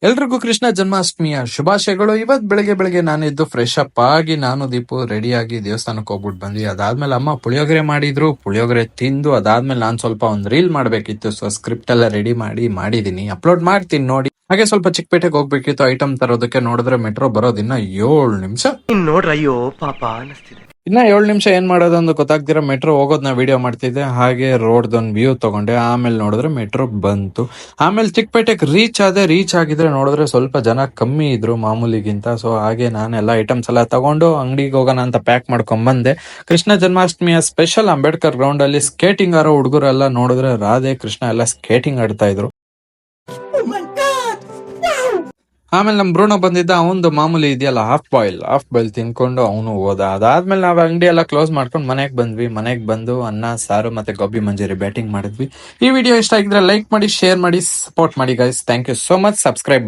ಎಲ್ರಿಗೂ ಕೃಷ್ಣ ಜನ್ಮಾಷ್ಟಮಿಯ ಶುಭಾಶಯಗಳು. ಇವತ್ ಬೆಳಗ್ಗೆ ನಾನಿದ್ದು ಫ್ರೆಶ್ ಅಪ್ ಆಗಿ ನಾನು ದೀಪು ರೆಡಿ ಆಗಿ ದೇವಸ್ಥಾನಕ್ಕೆ ಹೋಗ್ಬಿಟ್ಟು ಬಂದ್ವಿ. ಅದಾದ್ಮೇಲೆ ಅಮ್ಮ ಪುಳಿಯೋಗರೆ ಮಾಡಿದ್ರು, ಪುಳಿಯೋಗರೆ ತಿಂದು ಅದಾದ್ಮೇಲೆ ನಾನ್ ಸ್ವಲ್ಪ ಒಂದ್ ರೀಲ್ ಮಾಡ್ಬೇಕಿತ್ತು. ಸೊ ಸ್ಕ್ರಿಪ್ಟ್ ಎಲ್ಲ ರೆಡಿ ಮಾಡಿದೀನಿ, ಅಪ್ಲೋಡ್ ಮಾಡ್ತೀನಿ ನೋಡಿ. ಹಾಗೆ ಸ್ವಲ್ಪ ಚಿಕ್ಕಪೇಟೆಗೆ ಹೋಗ್ಬೇಕಿತ್ತು ಐಟಮ್ ತರೋದಕ್ಕೆ. ನೋಡಿದ್ರೆ ಮೆಟ್ರೋ ಬರೋದಿನ್ನ 7 ನಿಮಿಷ. ನೋಡ್ರ ಅಯ್ಯೋ ಪಾಪ ಅನಿಸ್ತಿದೆ. ಇನ್ನ 7 ನಿಮಿಷ ಏನ್ ಮಾಡೋದು ಅಂತ ಗೊತ್ತಾಗ್ದಿರ ಮೆಟ್ರೋ ಹೋಗೋದನ್ನ ವಿಡಿಯೋ ಮಾಡ್ತಿದ್ದೆ. ಹಾಗೆ ರೋಡ್ದೊಂದು ವ್ಯೂ ತಗೊಂಡೆ. ಆಮೇಲೆ ನೋಡಿದ್ರೆ ಮೆಟ್ರೋ ಬಂತು. ಆಮೇಲೆ ಚಿಕ್ಕಪೇಟೆಗೆ ರೀಚ್ ಆಗಿದ್ರೆ ನೋಡಿದ್ರೆ ಸ್ವಲ್ಪ ಜನ ಕಮ್ಮಿ ಇದ್ರು ಮಾಮೂಲಿಗಿಂತ. ಸೊ ಹಾಗೆ ನಾನೆಲ್ಲ ಐಟಮ್ಸ್ ಎಲ್ಲ ತಗೊಂಡು ಅಂಗಡಿಗೆ ಹೋಗೋಣ ಅಂತ ಪ್ಯಾಕ್ ಮಾಡ್ಕೊಂಡ್ ಬಂದೆ. ಕೃಷ್ಣ ಜನ್ಮಾಷ್ಟಮಿಯ ಸ್ಪೆಷಲ್ ಅಂಬೇಡ್ಕರ್ ಗ್ರೌಂಡ್ ಅಲ್ಲಿ ಸ್ಕೇಟಿಂಗ್ ಆರೋ ಹುಡುಗರೆಲ್ಲ ನೋಡಿದ್ರೆ ರಾಧೆ ಕೃಷ್ಣ ಎಲ್ಲ ಸ್ಕೇಟಿಂಗ್ ಆಡ್ತಾ ಇದ್ರು. ಆಮೇಲೆ ನಮ್ ಬ್ರೂನೋ ಬಂದಿದ್ದ, ಅವನು ಮಾಮೂಲಿ ಇದೆಯಲ್ಲ ಹಾಫ್ ಬಾಯ್ಲ್ ತಿನ್ಕೊಂಡು ಅವನು ಹೋದ. ಅದಾದ್ಮೇಲೆ ನಾವ್ ಅಂಗಡಿ ಎಲ್ಲ ಕ್ಲೋಸ್ ಮಾಡ್ಕೊಂಡು ಮನೆಗ್ ಬಂದು ಅನ್ನ ಸಾರು ಮತ್ತೆ ಗೋಬಿ ಮಂಜೂರಿ ಬ್ಯಾಟಿಂಗ್ ಮಾಡಿದ್ವಿ. ಈ ವಿಡಿಯೋ ಇಷ್ಟ ಆಗಿದ್ರೆ ಲೈಕ್ ಮಾಡಿ, ಶೇರ್ ಮಾಡಿ, ಸಪೋರ್ಟ್ ಮಾಡಿ guys. Thank you so much. Subscribe